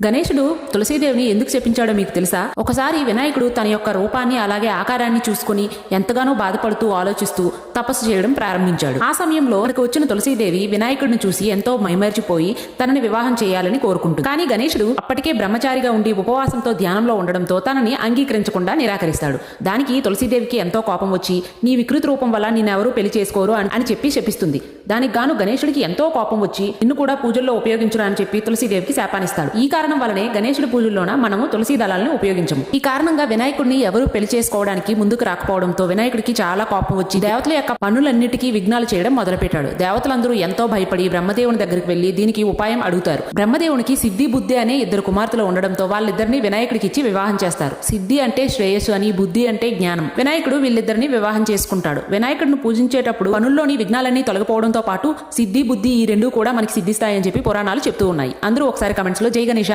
గణేశుడు తులసీదేవిని ఎందుకు చెప్పించాడో మీకు తెలుసా? ఒకసారి వినాయకుడు తన యొక్క రూపాన్ని అలాగే ఆకారాన్ని చూసుకుని ఎంతగానో బాధపడుతూ ఆలోచిస్తూ తపస్సు చేయడం ప్రారంభించాడు. ఆ సమయంలో అక్కడికి వచ్చిన తులసీదేవి వినాయకుడిని చూసి ఎంతో మైమర్చిపోయి తనని వివాహం చేయాలని కోరుకుంటుంది. కానీ గణేశుడు అప్పటికే బ్రహ్మచారిగా ఉండి ఉపవాసంతో ధ్యానంలో ఉండడంతో తనని అంగీకరించకుండా నిరాకరిస్తాడు. దానికి తులసీదేవికి ఎంతో కోపం వచ్చి నీ వికృత రూపం వల్ల నిన్నెవరూ పెళ్లి చేసుకోరు అని చెప్పి శపిస్తుంది. దానికి గాను గణేశుడికి ఎంతో కోపం వచ్చి నిన్ను కూడా పూజల్లో ఉపయోగించురా అని చెప్పి తులసీదేవికి శాపానిస్తాడు. ఈ కారణం వల్లనే గణేశుడి పూజల్లోన మనము తులసీ దళాలను ఉపయోగించము. ఈ కారణంగా వినాయకుడిని ఎవరు పెళ్లి చేసుకోవడానికి ముందుకు రాకపోవడంతో వినాయకుడికి చాలా కోపం వచ్చి దేవతల యొక్క పనులన్నిటికీ విఘ్నాలు చేయడం మొదలుపెట్టాడు. దేవతలందరూ ఎంతో భయపడి బ్రహ్మదేవుని దగ్గరికి వెళ్లి దీనికి ఉపాయం అడుగుతారు. బ్రహ్మదేవునికి సిద్ధి బుద్ధి అనే ఇద్దరు కుమార్తెలు ఉండడంతో వాళ్ళిద్దరిని వినాయకుడికి ఇచ్చి వివాహం చేస్తారు. సిద్ధి అంటే శ్రేయస్సు అని, బుద్ధి అంటే జ్ఞానం. వినాయకుడు వీళ్ళిద్దరిని వివాహం చేసుకుంటాడు. వినాయకుడిని పూజించేటప్పుడు పనుల్లోని విఘ్నాలన్నీ తొలగిపోవడంతో పాటు సిద్ధి బుద్ధి ఈ రెండు కూడా మనకి సిద్ధిస్తాయని చెప్పి పురాణాలు చెప్తూ ఉన్నాయి. అందరూ ఒకసారి కమెంట్స్ లో జై గణేశ